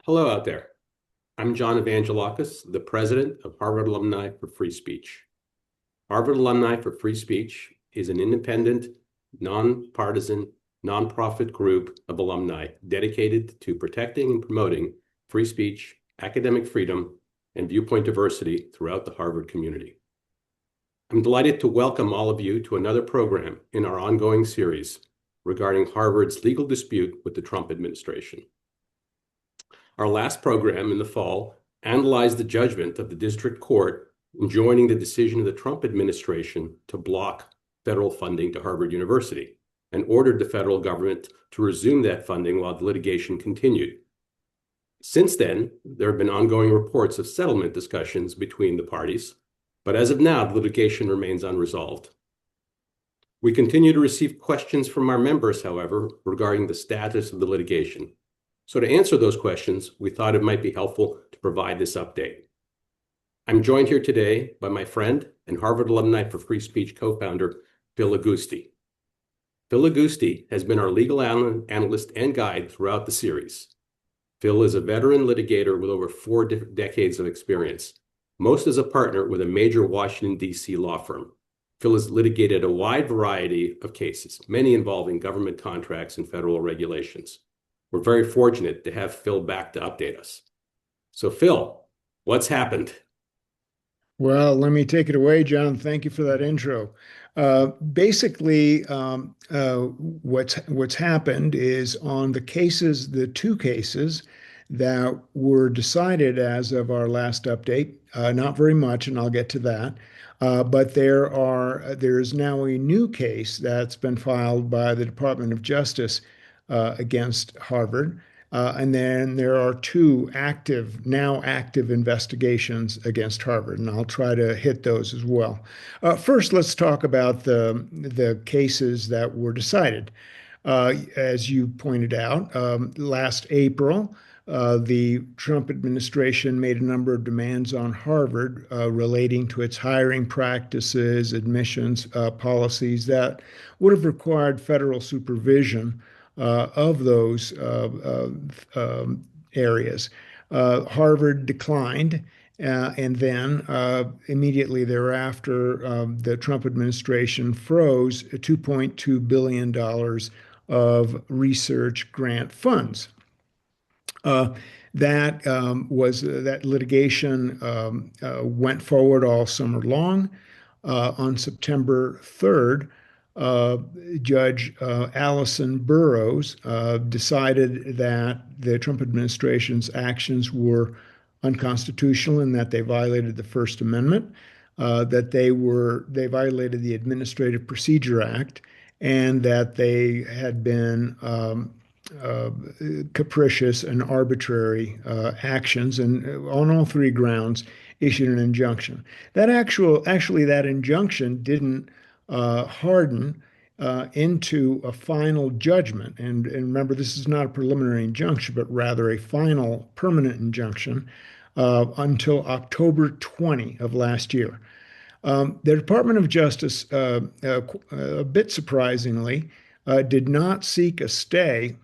Hello out there. I'm John Evangelakos, the president of Harvard Alumni for Free Speech. Harvard Alumni for Free Speech is an independent, nonpartisan, nonprofit group of alumni dedicated to protecting and promoting free speech, academic freedom, and viewpoint diversity throughout the Harvard community. I'm delighted to welcome all of you to another program in our ongoing series regarding Harvard's legal dispute with the Trump administration. Our last program in the fall analyzed the judgment of the district court enjoining the decision of the Trump administration to block federal funding to Harvard University and ordered the federal government to resume that funding while the litigation continued. Since then, there have been ongoing reports of settlement discussions between the parties, but as of now, the litigation remains unresolved. We continue to receive questions from our members, however, regarding the status of the litigation. So to answer those questions, we thought it might be helpful to provide this update. I'm joined here today by my friend and Harvard Alumni for Free Speech co-founder, Phil Agusti. Phil Agusti has been our legal analyst and guide throughout the series. Phil is a veteran litigator with over 4 decades of experience, most as a partner with a major Washington, D.C. law firm. Phil has litigated a wide variety of cases, many involving government contracts and federal regulations. We're very fortunate to have Phil back to update us. So Phil, what's happened? Well, let me take it away, John. Thank you for that intro. Basically, what's happened is on the two cases that were decided as of our last update, not very much, and I'll get to that. But there's now a new case that's been filed by the Department of Justice against Harvard. And then there are two now active investigations against Harvard, and I'll try to hit those as well. First, let's talk about the cases that were decided. As you pointed out, last April, the Trump administration made a number of demands on Harvard relating to its hiring practices, admissions policies that would have required federal supervision of those areas. Harvard declined, and then immediately thereafter, the Trump administration froze $2.2 billion of research grant funds. That litigation went forward all summer long. On September 3rd, Judge Allison Burroughs decided that the Trump administration's actions were unconstitutional and that they violated the First Amendment, that they violated the Administrative Procedure Act, and that they had been capricious and arbitrary actions, and on all three grounds issued an injunction. That injunction didn't harden into a final judgment. And remember, this is not a preliminary injunction, but rather a final permanent injunction until October 20 of last year. The Department of Justice, a bit surprisingly, did not seek a stay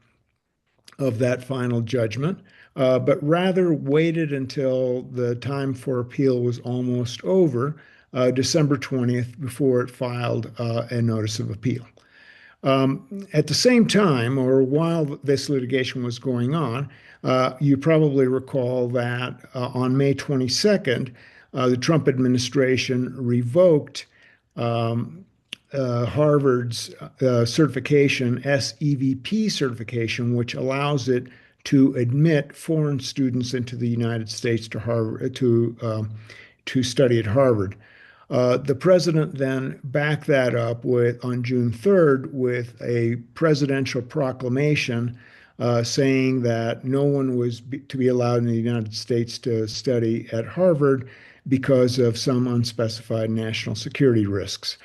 of that final judgment, but rather waited until the time for appeal was almost over, December 20th, before it filed a notice of appeal. At the same time, or while this litigation was going on, you probably recall that on May 22nd, the Trump administration revoked Harvard's certification, SEVP certification, which allows it to admit foreign students into the United States to Harvard to study at Harvard. The president then backed that up on June 3rd with a presidential proclamation saying that no one was to be allowed in the United States to study at Harvard because of some unspecified national security risks.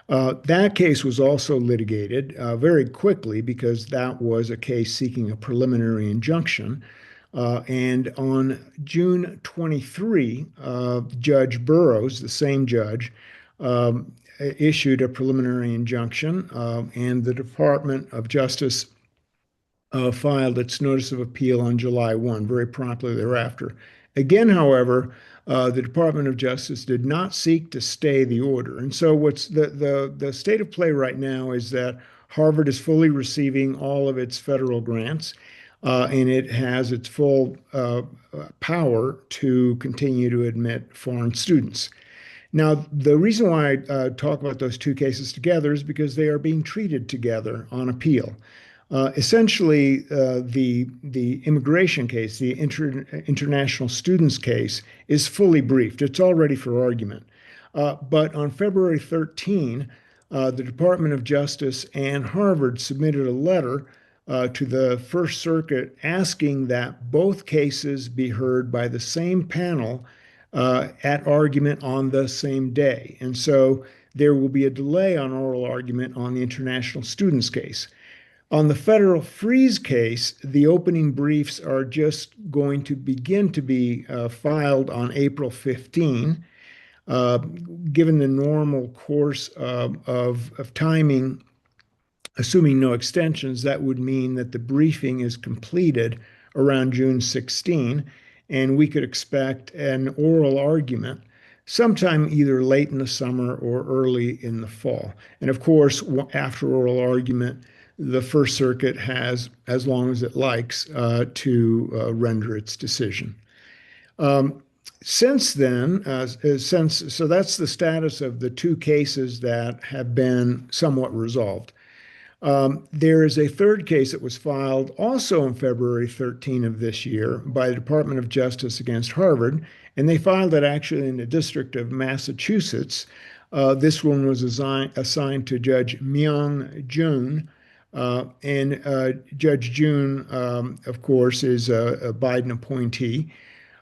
That case was also litigated very quickly because that was a case seeking a preliminary injunction. And on June 23, Judge Burroughs, the same judge, issued a preliminary injunction, and the Department of Justice filed its notice of appeal on July 1, very promptly thereafter. Again, however, the Department of Justice did not seek to stay the order. And so what's the state of play right now is that Harvard is fully receiving all of its federal grants, and it has its full power to continue to admit foreign students. Now, the reason why I talk about those two cases together is because they are being treated together on appeal. Essentially, the immigration case, the international students case, is fully briefed. It's all ready for argument. But on February 13, the Department of Justice and Harvard submitted a letter to the First Circuit asking that both cases be heard by the same panel at argument on the same day. And so there will be a delay on oral argument on the international students case. On the federal freeze case, the opening briefs are just going to begin to be filed on April 15. Given the normal course of timing, assuming no extensions, that would mean that the briefing is completed around June 16, and we could expect an oral argument sometime either late in the summer or early in the fall. And of course, after oral argument, the First Circuit has as long as it likes to render its decision. Since then, so that's the status of the two cases that have been somewhat resolved. There is a third case that was filed also on February 13 of this year by the Department of Justice against Harvard, and they filed it actually in the District of Massachusetts. This one was assigned to Judge Myung Jun. And Judge June, of course, is a Biden appointee.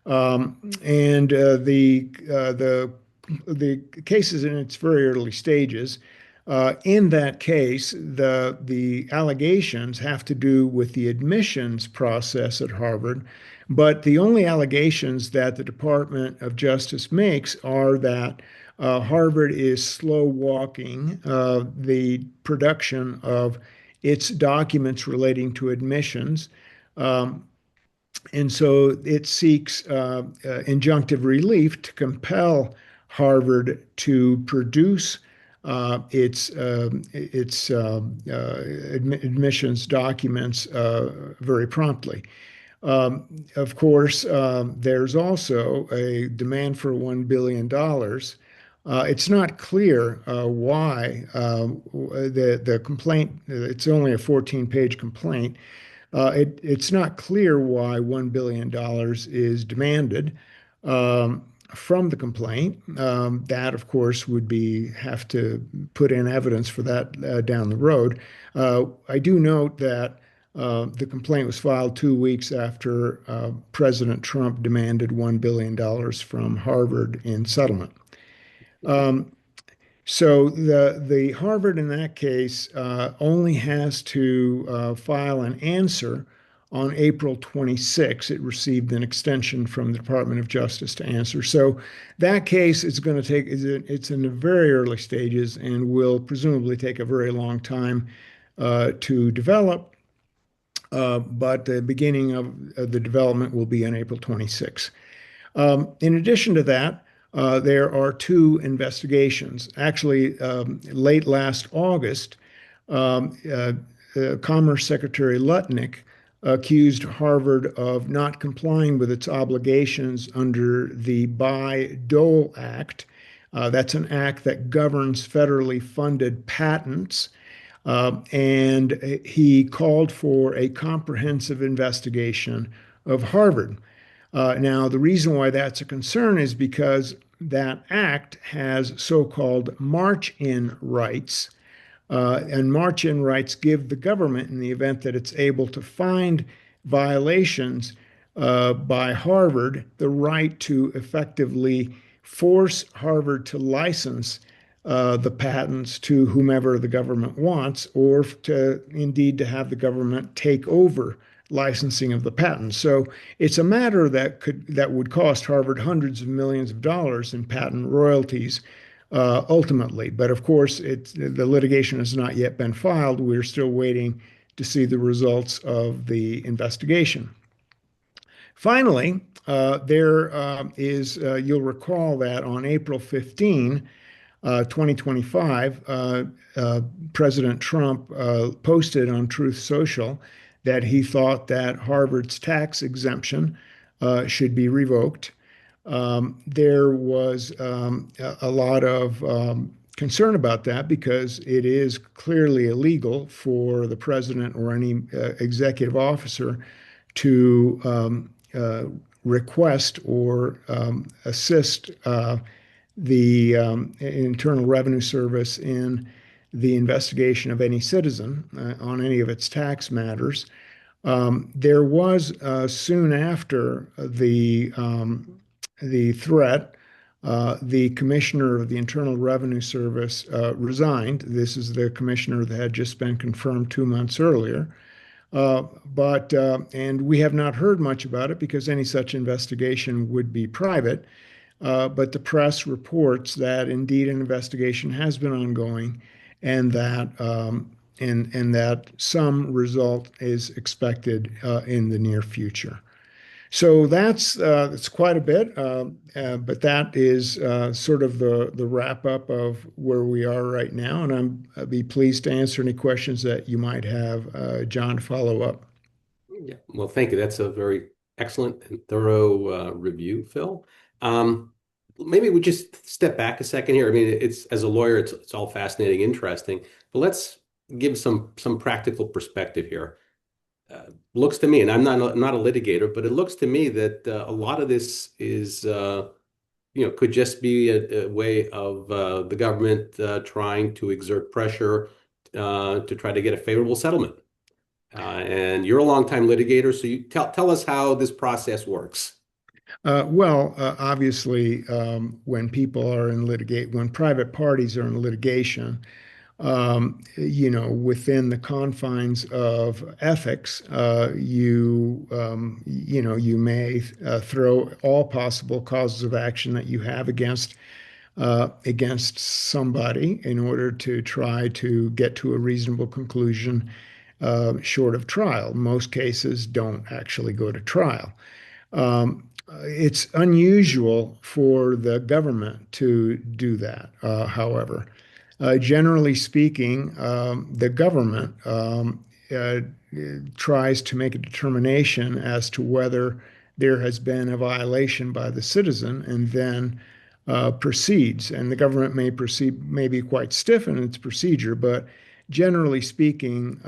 And the case is in its very early stages. In that case, the allegations have to do with the admissions process at Harvard, but the only allegations that the Department of Justice makes are that Harvard is slow walking the production of its documents relating to admissions. And so it seeks injunctive relief to compel Harvard to produce its admissions documents very promptly. Of course, there's also a demand for $1 billion. It's not clear why the complaint, it's only a 14-page complaint. It's not clear why $1 billion is demanded from the complaint. That, of course, would have to put in evidence for that down the road. I do note that the complaint was filed 2 weeks after President Trump demanded $1 billion from Harvard in settlement. So the Harvard in that case only has to file an answer on April 26. It received an extension from the Department of Justice to answer. So that case is going to it's in the very early stages and will presumably take a very long time to develop. But the beginning of the development will be on April 26. In addition to that, there are two investigations. Actually, late last August, Commerce Secretary Lutnick accused Harvard of not complying with its obligations under the Bayh-Dole Act. That's an act that governs federally funded patents. And he called for a comprehensive investigation of Harvard. Now, the reason why that's a concern is because that act has so-called march-in rights, and march-in rights give the government, in the event that it's able to find violations by Harvard, the right to effectively force Harvard to license the patents to whomever the government wants, or to indeed to have the government take over licensing of the patents. So it's a matter that would cost Harvard hundreds of millions of dollars in patent royalties ultimately. But of course, the litigation has not yet been filed. We're still waiting to see the results of the investigation. Finally, you'll recall that on April 15, 2025, President Trump posted on Truth Social that he thought that Harvard's tax exemption should be revoked. There was a lot of concern about that because it is clearly illegal for the president or any executive officer to request or assist the Internal Revenue Service in the investigation of any citizen on any of its tax matters. There was soon after the threat, the commissioner of the Internal Revenue Service resigned. This is the commissioner that had just been confirmed 2 months earlier. And we have not heard much about it because any such investigation would be private. But the press reports that indeed an investigation has been ongoing and that some result is expected in the near future. So that's quite a bit, but that is sort of the wrap up of where we are right now. And I'd be pleased to answer any questions that you might have, John, to follow up. Yeah. Well, thank you. That's a very excellent and thorough review, Phil. Maybe we just step back a second here. I mean, it's as a lawyer, it's all fascinating, interesting, but let's give some practical perspective here. Looks to me, and I'm not a litigator, but it looks to me that a lot of this is, could just be a way of the government trying to exert pressure to try to get a favorable settlement. And you're a longtime litigator, so you tell us how this process works. Obviously, when private parties are in litigation, within the confines of ethics, you may throw all possible causes of action that you have against somebody in order to try to get to a reasonable conclusion, short of trial. Most cases don't actually go to trial. It's unusual for the government to do that, however. Generally speaking, the government tries to make a determination as to whether there has been a violation by the citizen and then proceeds. And the government may be quite stiff in its procedure, but generally speaking,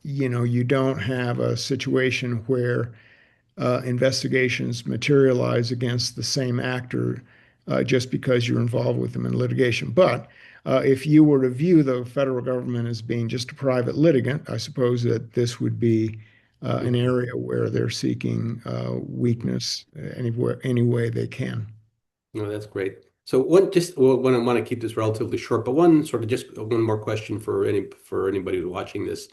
you don't have a situation where investigations materialize against the same actor just because you're involved with them in litigation. But if you were to view the federal government as being just a private litigant, I suppose that this would be an area where they're seeking weakness any way they can. No, that's great. So when I want to keep this relatively short, but just one more question for anybody who's watching this.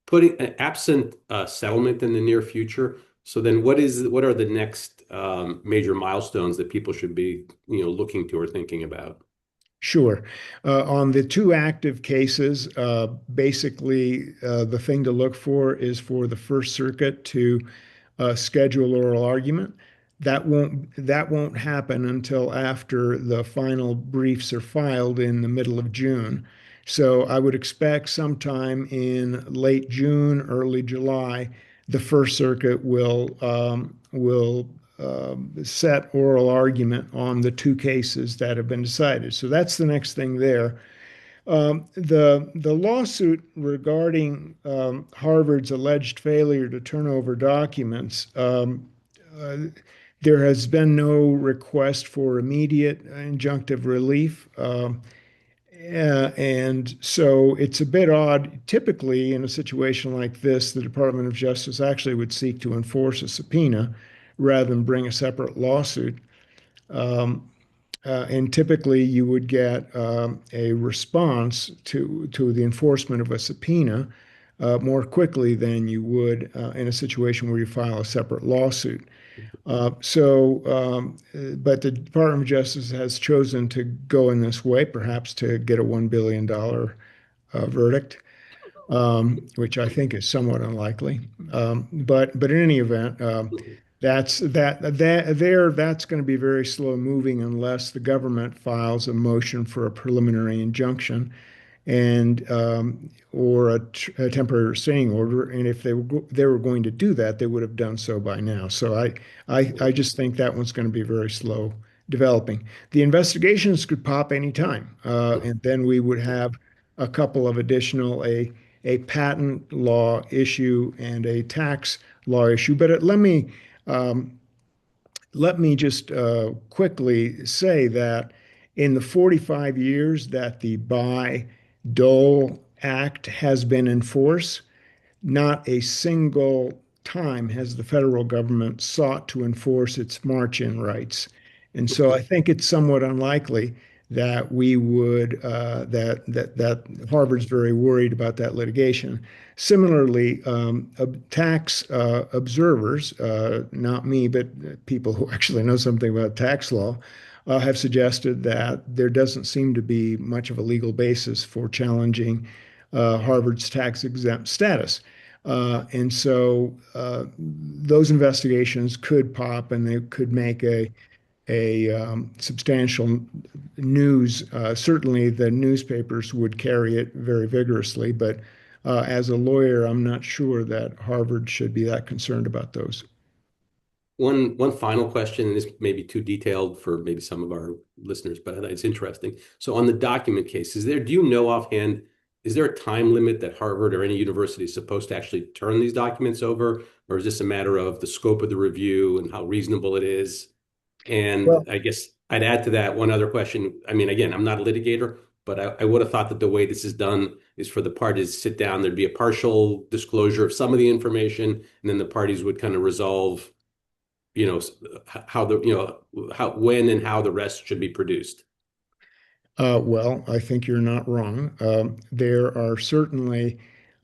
Putting an absent settlement in the near future. So then what are the next major milestones that people should be, looking to or thinking about? Sure. On the two active cases, basically the thing to look for is for the First Circuit to schedule oral argument. That won't happen until after the final briefs are filed in the middle of June. So I would expect sometime in late June, early July, the First Circuit will set oral argument on the two cases that have been decided. So that's the next thing there. The lawsuit regarding Harvard's alleged failure to turn over documents, there has been no request for immediate injunctive relief. And so it's a bit odd. Typically, in a situation like this, the Department of Justice actually would seek to enforce a subpoena rather than bring a separate lawsuit. And typically, you would get a response to the enforcement of a subpoena more quickly than you would in a situation where you file a separate lawsuit. But the Department of Justice has chosen to go in this way, perhaps to get a $1 billion verdict. which I think is somewhat unlikely. But in any event, that's going to be very slow moving unless the government files a motion for a preliminary injunction and or a temporary restraining order. And if they were going to do that, they would have done so by now. So I just think that one's going to be very slow developing. The investigations could pop anytime, and then we would have a couple of additional a patent law issue and a tax law issue. But um, let me just quickly say that in the 45 years that the Bayh-Dole Act has been in force, not a single time has the federal government sought to enforce its march-in rights. And so I think it's somewhat unlikely that we would that Harvard's very worried about that litigation. Similarly, tax observers, not me, but people who actually know something about tax law, have suggested that there doesn't seem to be much of a legal basis for challenging Harvard's tax exempt status. And so those investigations could pop and they could make a substantial news. Certainly, the newspapers would carry it very vigorously, but as a lawyer, I'm not sure that Harvard should be that concerned about those. One final question, and this may be too detailed for maybe some of our listeners, but it's interesting. So on the document case, do you know offhand, is there a time limit that Harvard or any university is supposed to actually turn these documents over? Or is this a matter of the scope of the review and how reasonable it is? And Well, I guess I'd add to that one other question. I mean, again, I'm not a litigator, but I would have thought that the way this is done is for the parties to sit down, there'd be a partial disclosure of some of the information, and then the parties would kind of resolve, how when and how the rest should be produced. well, I think you're not wrong.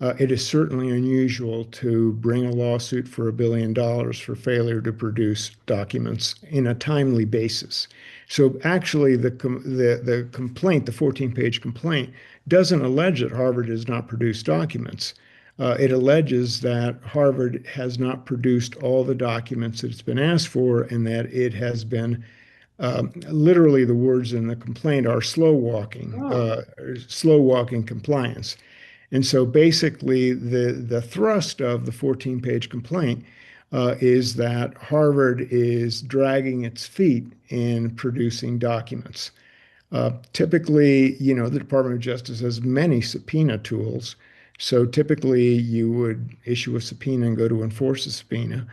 It is certainly unusual to bring a lawsuit for $1 billion for failure to produce documents in a timely basis. So actually, the complaint, the 14-page complaint, doesn't allege that Harvard has not produced documents. It alleges that Harvard has not produced all the documents that it's been asked for, and that it has been literally, the words in the complaint are Oh, slow walking compliance. And so basically, the thrust of the 14-page complaint is that Harvard is dragging its feet in producing documents. Typically, the Department of Justice has many subpoena tools. So typically, you would issue a subpoena and go to enforce a subpoena.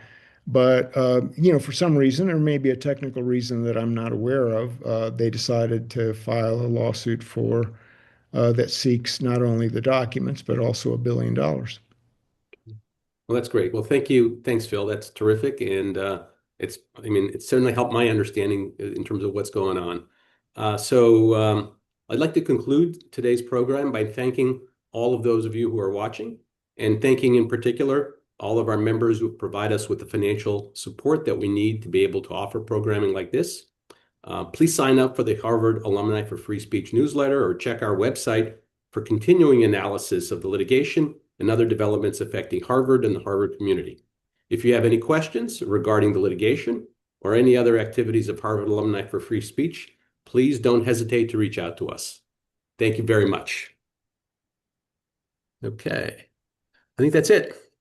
But for some reason, or maybe a technical reason that I'm not aware of, they decided to file a lawsuit for that seeks not only the documents but also $1 billion. well, that's great. Well, thank you. Thanks, Phil. That's terrific. And I mean, it's certainly helped my understanding in terms of what's going on. I'd like to conclude today's program by thanking all of those of you who are watching, and thanking in particular all of our members who provide us with the financial support that we need to be able to offer programming like this. Please sign up for the Harvard Alumni for Free Speech newsletter or check our website for continuing analysis of the litigation and other developments affecting Harvard and the Harvard community. If you have any questions regarding the litigation or any other activities of Harvard Alumni for Free Speech, please don't hesitate to reach out to us. Thank you very much. Okay, I think that's it.